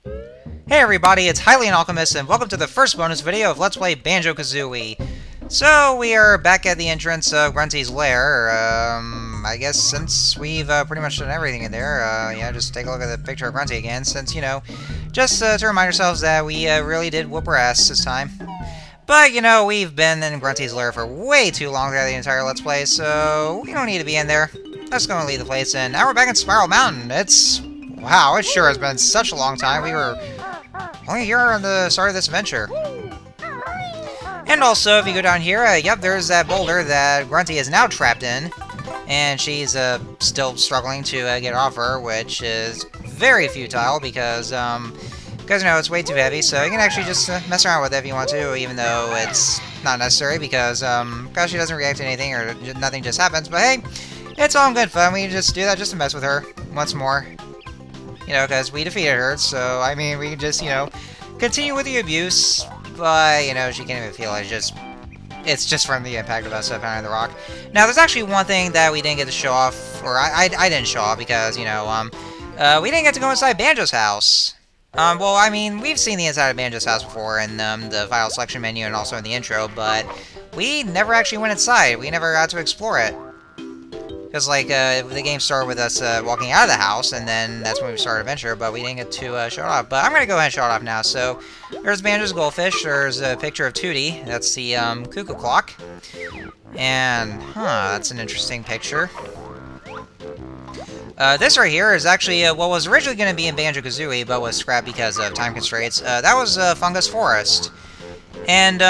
Hey everybody, it's Highly an Alchemist, and welcome to the first bonus video of Let's Play Banjo-Kazooie. So, we are back at the entrance of Grunty's lair. I guess since we've pretty much done everything in there, yeah, just take a look at the picture of Grunty again, since, you know, just to remind ourselves that we really did whoop her ass this time. But, you know, we've been in Grunty's lair for way too long throughout the entire Let's Play, so we don't need to be in there. Let's go and leave the place, and now we're back in Spiral Mountain. Wow, it sure has been such a long time. We were only here on the start of this adventure. And also, if you go down here, yep, there's that boulder that Grunty is now trapped in. And she's still struggling to get off her, which is very futile because, you know, it's way too heavy. So you can actually just mess around with it if you want to, even though it's not necessary because she doesn't react to anything or nothing just happens. But hey, it's all in good fun. We can just do that just to mess with her once more. You know, because we defeated her, so, I mean, we can just, you know, continue with the abuse, but, you know, she can't even feel it. It's just from the impact of us pounding the rock. Now, there's actually one thing that we didn't get to show off, or I didn't show off, because, you know, we didn't get to go inside Banjo's house. Well, I mean, we've seen the inside of Banjo's house before in the file selection menu and also in the intro, but we never actually went inside. We never got to explore it. Because, like, the game started with us walking out of the house, and then that's when we started adventure, but we didn't get to show it off. But I'm going to go ahead and show it off now. So, there's Banjo's goldfish, there's a picture of Tootie, that's the cuckoo clock. And, that's an interesting picture. This right here is actually what was originally going to be in Banjo-Kazooie, but was scrapped because of time constraints. That was Fungus Forest. And,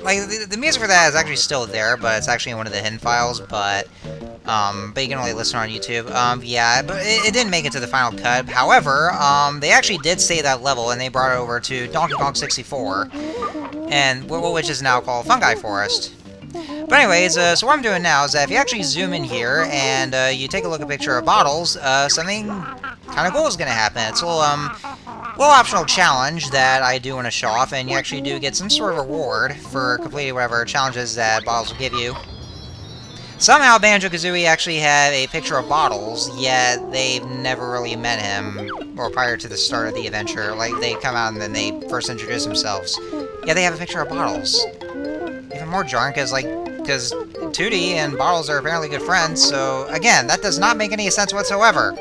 like, the music for that is actually still there, but it's actually in one of the hidden files, but you can only listen on YouTube. Yeah, but it didn't make it to the final cut. However, they actually did save that level, and they brought it over to Donkey Kong 64, and which is now called Fungi Forest. But anyways, so what I'm doing now is that if you actually zoom in here, and you take a look at a picture of bottles, something kind of cool is going to happen. It's a little optional challenge that I do want to show off, and you actually do get some sort of reward for completing whatever challenges that Bottles will give you. Somehow Banjo-Kazooie actually had a picture of Bottles, yet they've never really met him, or prior to the start of the adventure. Like, they come out and then they first introduce themselves. Yeah, they have a picture of Bottles. Even more jarring, because Tootie and Bottles are apparently good friends, so, again, that does not make any sense whatsoever.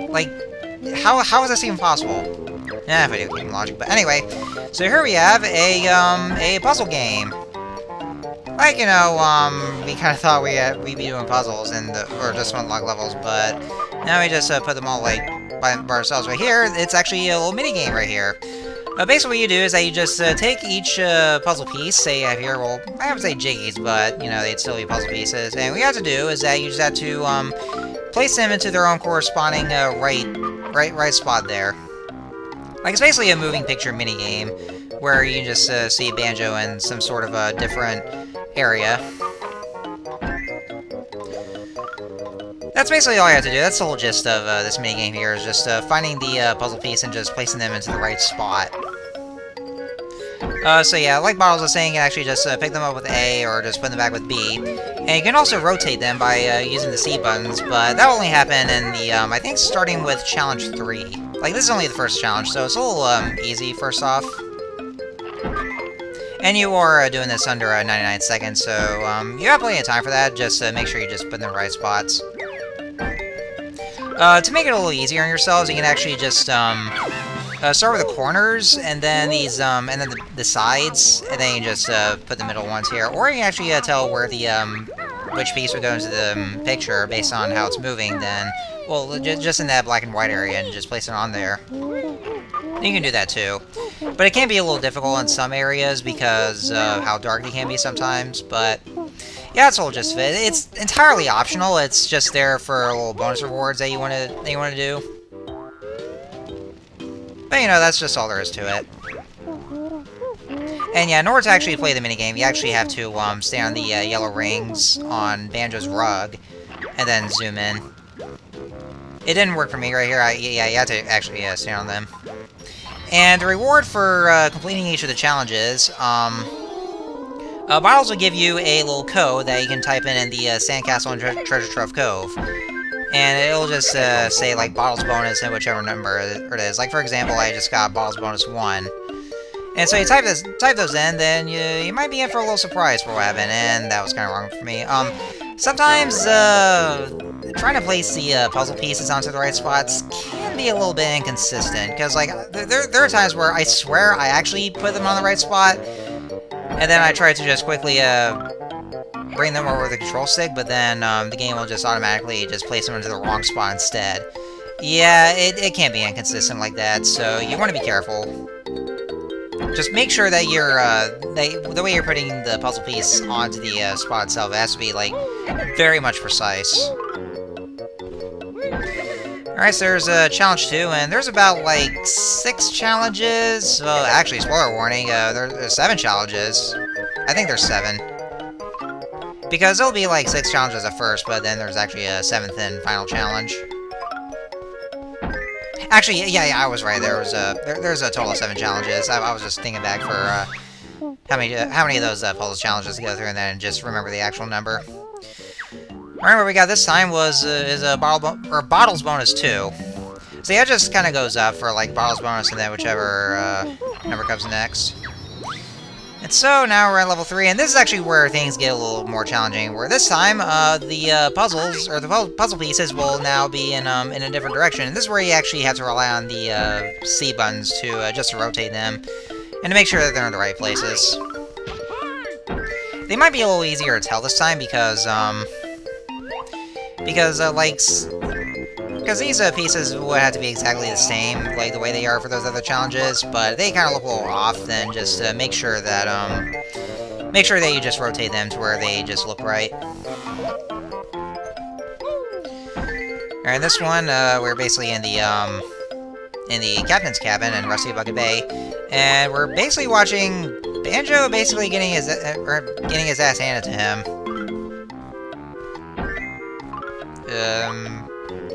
Like, how is this even possible? Video game logic. But anyway, so here we have a puzzle game. Like, you know, we kind of thought we'd be doing puzzles or just unlock levels, but now we just put them all like by ourselves. Right here, it's actually a little mini game right here. Basically, what you do is that you just take each puzzle piece. Say I have here, well, I would say jiggies, but you know they'd still be puzzle pieces. And what you have to do is that you just have to place them into their own corresponding right spot there. Like, it's basically a moving picture minigame, where you can just see Banjo in some sort of a different area. That's basically all you have to do. That's the whole gist of this minigame here, is just finding the puzzle piece and just placing them into the right spot. So yeah, like Bottles was saying, you can actually just pick them up with A, or just put them back with B. And you can also rotate them by using the C buttons, but that will only happen in the, I think starting with Challenge 3. Like, this is only the first challenge, so it's a little easy, first off. And you are doing this under 99 seconds, so you have plenty of time for that. Just make sure you just put in the right spots. To make it a little easier on yourselves, you can actually just start with the corners, and then these, and then the sides, and then you just put the middle ones here. Or you can actually tell where the which piece would go into the picture based on how it's moving. Then, well, just in that black and white area, and just place it on there. You can do that too, but it can be a little difficult in some areas because of how dark it can be sometimes. But yeah, that's all just fit. It's entirely optional. It's just there for little bonus rewards that you want to do. But you know, that's just all there is to it. And yeah, in order to actually play the minigame, you actually have to stay on the yellow rings on Banjo's rug, and then zoom in. It didn't work for me right here. Yeah, you have to actually stay on them. And the reward for completing each of the challenges, Bottles will give you a little code that you can type in the Sandcastle and Treasure Trove Cove. and it'll just say like bottles bonus and whichever number it is. Like for example, I just got bottles bonus 1. And so you type those in, then you might be in for a little surprise for what happened, and that was kind of wrong for me. Sometimes trying to place the puzzle pieces onto the right spots can be a little bit inconsistent, because like there are times where I swear I actually put them on the right spot, and then I try to just quickly bring them over the control stick, but then the game will just automatically just place them into the wrong spot instead. Yeah, it can be inconsistent like that, so you want to be careful. Just make sure that you're, the way you're putting the puzzle piece onto the spot itself, it has to be, like, very much precise. Alright, so there's challenge 2, and there's about, like, 6 challenges. Well, actually, spoiler warning, there's 7 challenges. I think there's 7. Because there'll be, like, 6 challenges at first, but then there's actually a 7th and final challenge. Actually, yeah, I was right. There's a total of 7 challenges. I was just thinking back for how many of those puzzle challenges to go through, and then just remember the actual number. Alright, what we got this time is a bottles bonus 2. So yeah, it just kind of goes up for like bottles bonus, and then whichever number comes next. And so now we're at level 3, and this is actually where things get a little more challenging. Where this time, the puzzles, or the puzzle pieces, will now be in a different direction. And this is where you actually have to rely on the C buttons to just to rotate them, and to make sure that they're in the right places. They might be a little easier to tell this time because these pieces would have to be exactly the same, like the way they are for those other challenges, but they kind of look a little off. Then just make sure that you just rotate them to where they just look right. Alright, this one we're basically in the captain's cabin in Rusty Bucket Bay, and we're basically watching Banjo basically getting his ass handed to him.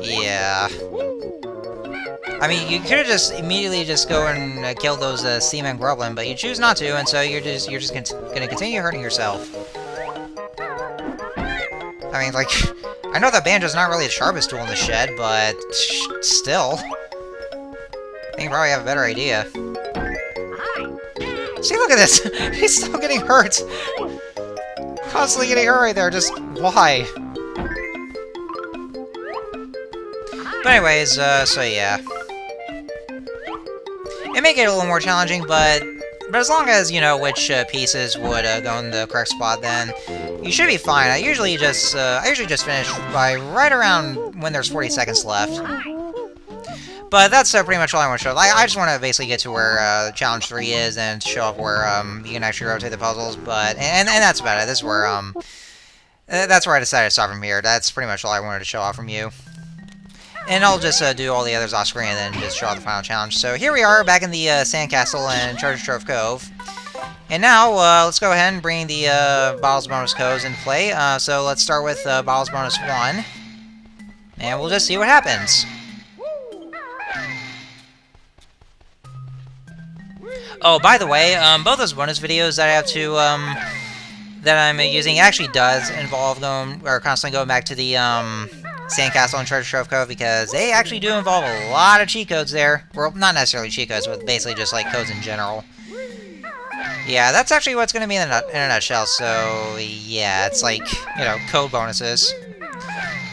Yeah. I mean, you could have just immediately just go and kill those seamen Grublin, but you choose not to, and so you're just gonna continue hurting yourself. I mean, like, I know that Banjo's not really the sharpest tool in the shed, but still, I think you probably have a better idea. See, look at this! He's still getting hurt! Constantly getting hurt right there, just why? But anyways, so yeah. It may get a little more challenging, but as long as you know which pieces would go in the correct spot, then you should be fine. I usually just finish by right around when there's 40 seconds left. But that's pretty much all I want to show. I just want to basically get to where challenge 3 is and show off where you can actually rotate the puzzles. But and that's about it. This is where that's where I decided to start from here. That's pretty much all I wanted to show off from you. And I'll just do all the others off screen and then just show off the final challenge. So here we are back in the Sandcastle in Treasure Trove Cove. And now let's go ahead and bring the Bottles Bonus codes into play. So let's start with Bottles Bonus 1. And we'll just see what happens. Oh, by the way, both those bonus videos that I have to, that I'm using actually does involve constantly going back to the, Sandcastle and Treasure Trove Cove, because they actually do involve a lot of cheat codes there. Well, not necessarily cheat codes, but basically just, like, codes in general. Yeah, that's actually what's going to be in a nutshell, so, yeah, it's like, you know, code bonuses.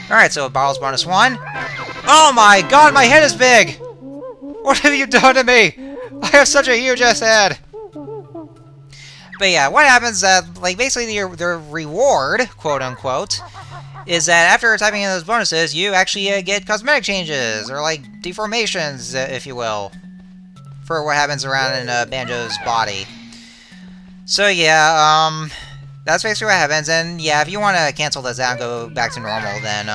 Alright, so Bottles Bonus 1. Oh my god, my head is big! What have you done to me? I have such a huge ass head! But yeah, what happens that, like, basically the reward, quote-unquote, is that after typing in those bonuses, you actually get cosmetic changes, or like deformations, if you will, for what happens around in Banjo's body. So yeah, that's basically what happens, and yeah, if you want to cancel this out and go back to normal, then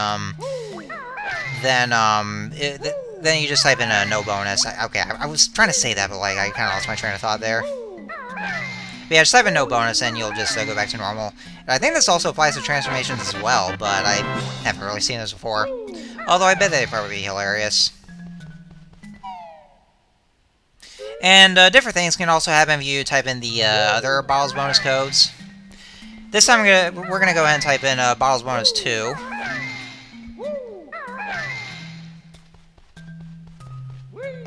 you just type in a no bonus. Okay, I was trying to say that, but like, I kind of lost my train of thought there. But yeah, just type in no bonus and you'll just go back to normal. And I think this also applies to transformations as well, but I haven't really seen this before. Although I bet they'd probably be hilarious. And different things can also happen if you type in the other Bottles Bonus codes. This time we're gonna go ahead and type in Bottles Bonus 2.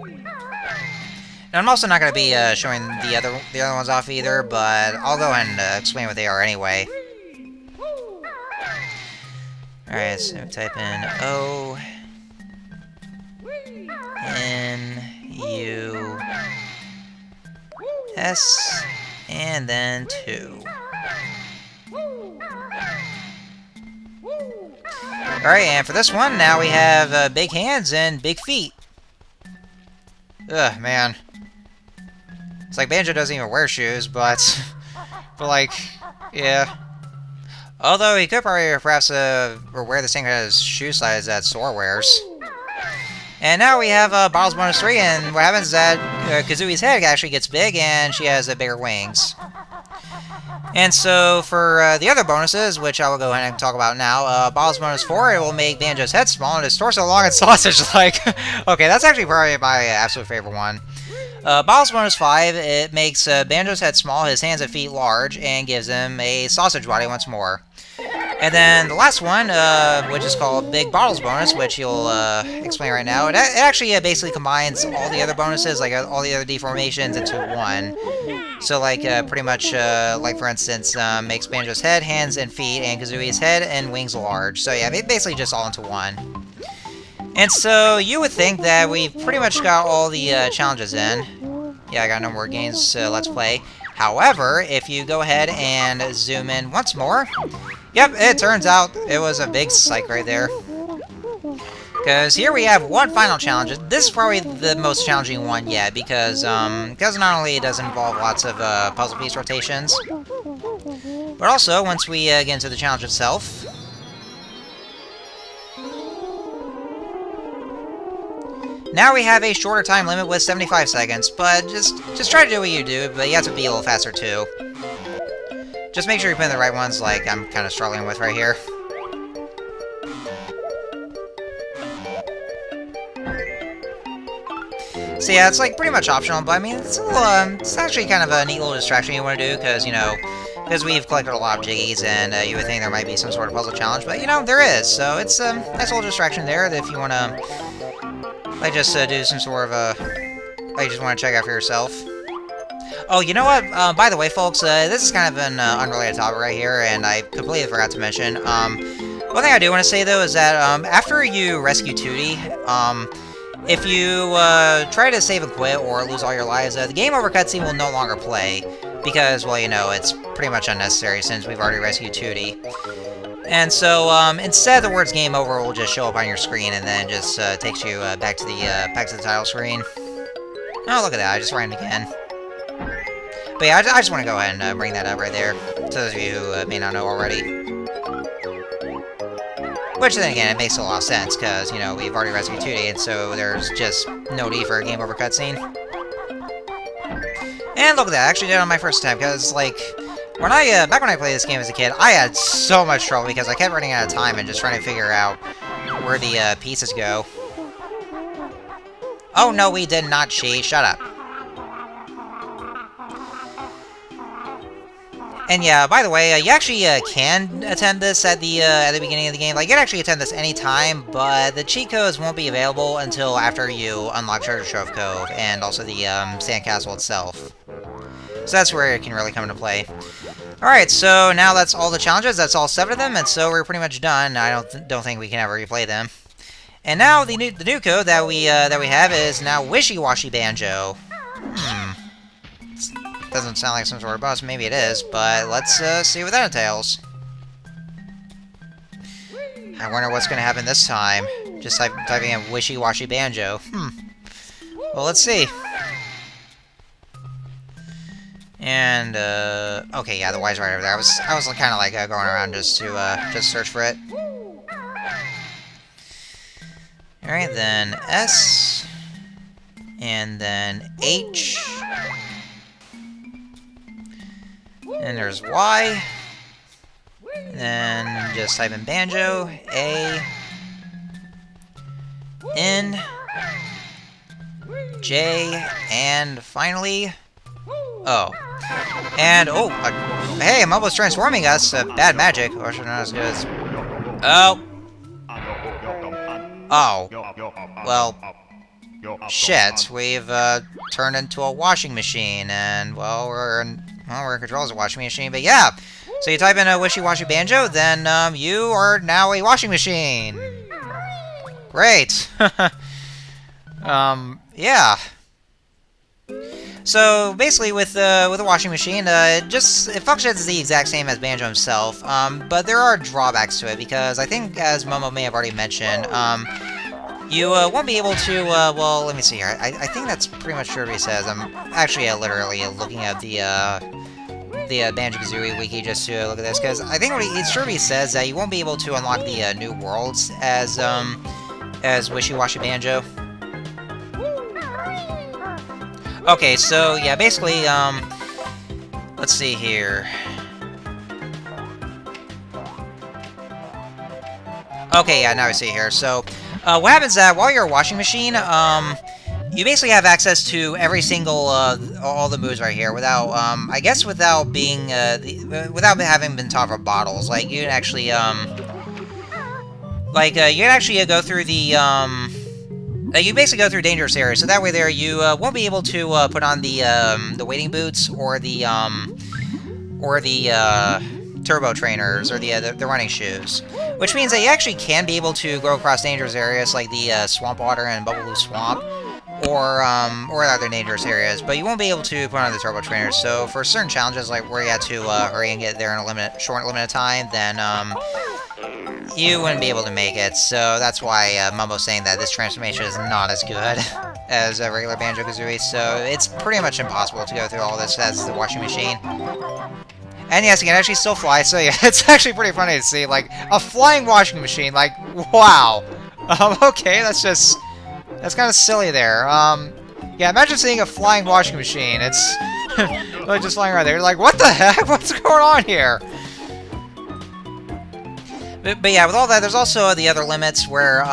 Now, I'm also not going to be showing the other ones off either, but I'll go ahead and explain what they are anyway. Alright, so type in O N U S and then 2. Alright, and for this one, now we have big hands and big feet. Ugh, man. It's like Banjo doesn't even wear shoes, but like, yeah. Although he could probably perhaps wear the same kind of shoe size that Sora wears. And now we have Bottles Bonus 3, and what happens is that Kazooie's head actually gets big, and she has bigger wings. And so for the other bonuses, which I will go ahead and talk about now, Bottles Bonus 4, it will make Banjo's head small and his torso long and sausage-like. Okay, that's actually probably my absolute favorite one. Bottles Bonus 5, it makes Banjo's head small, his hands and feet large, and gives him a sausage body once more. And then the last one, which is called Big Bottles Bonus, which you'll explain right now, it actually basically combines all the other bonuses, like all the other deformations, into one. So, like, pretty much, like, for instance, makes Banjo's head, hands, and feet, and Kazooie's head and wings large. So, yeah, basically just all into one. And so, you would think that we've pretty much got all the challenges in. Yeah, I got no more games Let's Play. However, if you go ahead and zoom in once more, yep, it turns out it was a big psych right there. Because here we have one final challenge. This is probably the most challenging one yet, because not only it does involve lots of puzzle piece rotations, but also, once we get into the challenge itself, now we have a shorter time limit with 75 seconds, but just try to do what you do, but you have to be a little faster too. Just make sure you put in the right ones, like I'm kind of struggling with right here. So yeah, it's like pretty much optional, but I mean, it's a little, it's actually kind of a neat little distraction you want to do, because, you know, because we've collected a lot of Jiggies, and you would think there might be some sort of puzzle challenge, but, you know, there is, so it's a nice little distraction there that if you want to, like, just do some sort of like, you just want to check out for yourself. Oh, you know what? By the way, folks, this is kind of an unrelated topic right here, and I completely forgot to mention. One thing I do want to say, though, is that after you rescue Tootie, if you try to save and quit or lose all your lives, the game over cutscene will no longer play, because, well, you know, it's pretty much unnecessary since we've already rescued Tootie. And so, instead, the words "game over" will just show up on your screen, and then just takes you back to the title screen. Oh, look at that! I just ran again. But yeah, I just want to go ahead and bring that up right there, to those of you who may not know already. Which, then again, it makes a lot of sense, because, you know, we've already rescued Tootie, and so there's just no need for a game over cutscene. And look at that, I actually did it on my first attempt, because, like, when back when I played this game as a kid, I had so much trouble, because I kept running out of time and just trying to figure out where the pieces go. Oh, no, we did not cheat. Shut up. And yeah, by the way, you actually can attempt this at the beginning of the game. Like, you can actually attempt this anytime, but the cheat codes won't be available until after you unlock Treasure Trove Cove, and also the Sandcastle itself. So that's where it can really come into play. Alright, so now that's all the challenges. That's all 7 of them, and so we're pretty much done. I don't think we can ever replay them. And now the new code that we have is now Wishy Washy Banjo. Doesn't sound like some sort of boss. Maybe it is, but let's see what that entails. I wonder what's going to happen this time. Just typing in Wishy Washy Banjo. Well, let's see. And okay, yeah, the Y's right over there. I was kind of like going around just to search for it. All right, then S, and then H. And there's Y. And then just type in Banjo, A, N, J, and finally, O. And, oh, hey, I'm almost transforming us. Bad magic. Or should not as good as... Oh. Oh. Well, Shit, we've turned into a washing machine, and well, we're in control as a washing machine. But yeah, so you type in a wishy-washy banjo, then you are now a washing machine. Great. Yeah. So basically, with a washing machine, it functions the exact same as Banjo himself. But there are drawbacks to it because I think, as Momo may have already mentioned, you won't be able to. Well, let me see here. I think that's pretty much sure what he says. I'm actually literally looking at the Banjo-Kazooie wiki just to look at this because I think it's sure he says that you won't be able to unlock the new worlds as Wishy-Washy Banjo. Okay, so yeah, basically, let's see here. Okay, yeah, now I see here. So, what happens is that while you're a washing machine, you basically have access to every single, all the moves right here without, I guess without being, without having been taught from bottles. Like, you can actually, go through the, you basically go through dangerous areas, so that way there you won't be able to put on the wading boots or the turbo trainers or the running shoes, which means that you actually can be able to go across dangerous areas like the swamp water and Bubbleboo Swamp, or other dangerous areas, but you won't be able to put on the turbo trainers. So for certain challenges like where you have to hurry and get there in a short limited time, then you wouldn't be able to make it, so that's why Mumbo's saying that this transformation is not as good as a regular Banjo-Kazooie, so it's pretty much impossible to go through all this as the washing machine. And yes, you can actually still fly, so yeah, it's actually pretty funny to see, like, a flying washing machine, like, wow. Okay, that's kind of silly there. Yeah, imagine seeing a flying washing machine, it's really just flying around there, you're like, what the heck, what's going on here? But yeah, with all that, there's also the other limits where the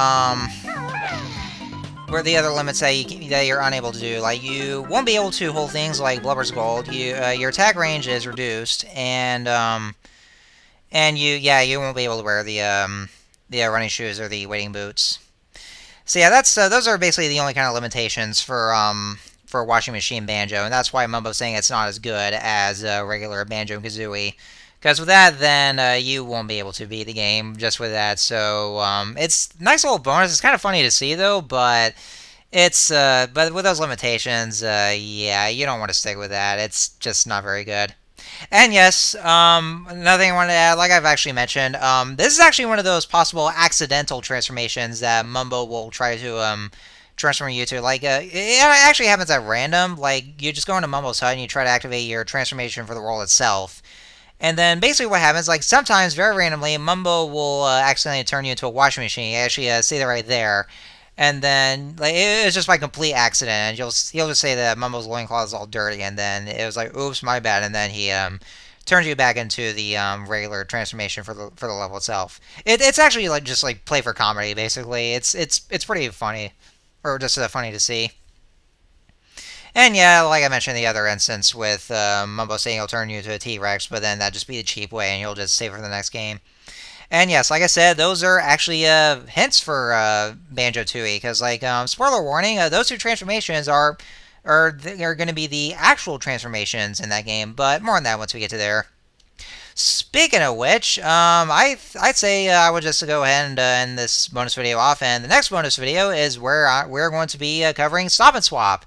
other limits that you're unable to do. Like, you won't be able to hold things like Blubber's Gold. Your attack range is reduced, and you won't be able to wear the running shoes or the wading boots. So yeah, those are basically the only kind of limitations for Washing Machine Banjo, and that's why Mumbo's saying it's not as good as regular Banjo-Kazooie. Because with that, then you won't be able to beat the game just with that. So it's a nice little bonus. It's kind of funny to see though, but but with those limitations, yeah, you don't want to stick with that. It's just not very good. And yes, another thing I wanted to add, like I've actually mentioned, this is actually one of those possible accidental transformations that Mumbo will try to transform you to. Like, it actually happens at random. Like, you just go into Mumbo's hut and you try to activate your transformation for the world itself. And then basically what happens, like sometimes very randomly, Mumbo will accidentally turn you into a washing machine. You actually see that right there. And then like it's just by complete accident. And he'll just say that Mumbo's loincloth is all dirty. And then it was like, oops, my bad. And then he turns you back into the regular transformation for the level itself. It's actually like just like play for comedy, basically. It's pretty funny, or just funny to see. And yeah, like I mentioned in the other instance with Mumbo saying he'll turn you into a T-Rex, but then that'd just be the cheap way and you'll just save it for the next game. And yes, like I said, those are actually hints for Banjo-Tooie, because like, spoiler warning, those two transformations are going to be the actual transformations in that game, but more on that once we get to there. Speaking of which, I'd say I would just go ahead and end this bonus video off, and the next bonus video is where we're going to be covering Stop and Swap.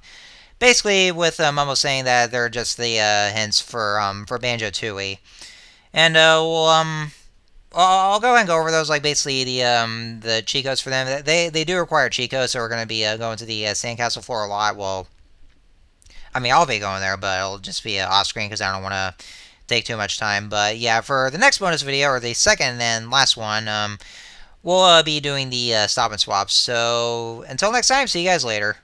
Basically, with Mumbo saying that they're just the hints for Banjo-Tooie, and I'll go ahead and go over those. Like basically the cheat codes for them. They do require cheat codes, so we're going to be going to the sandcastle floor a lot. Well, I mean I'll be going there, but it'll just be off screen because I don't want to take too much time. But yeah, for the next bonus video, or the second and last one, we'll be doing the stop and swaps. So until next time, see you guys later.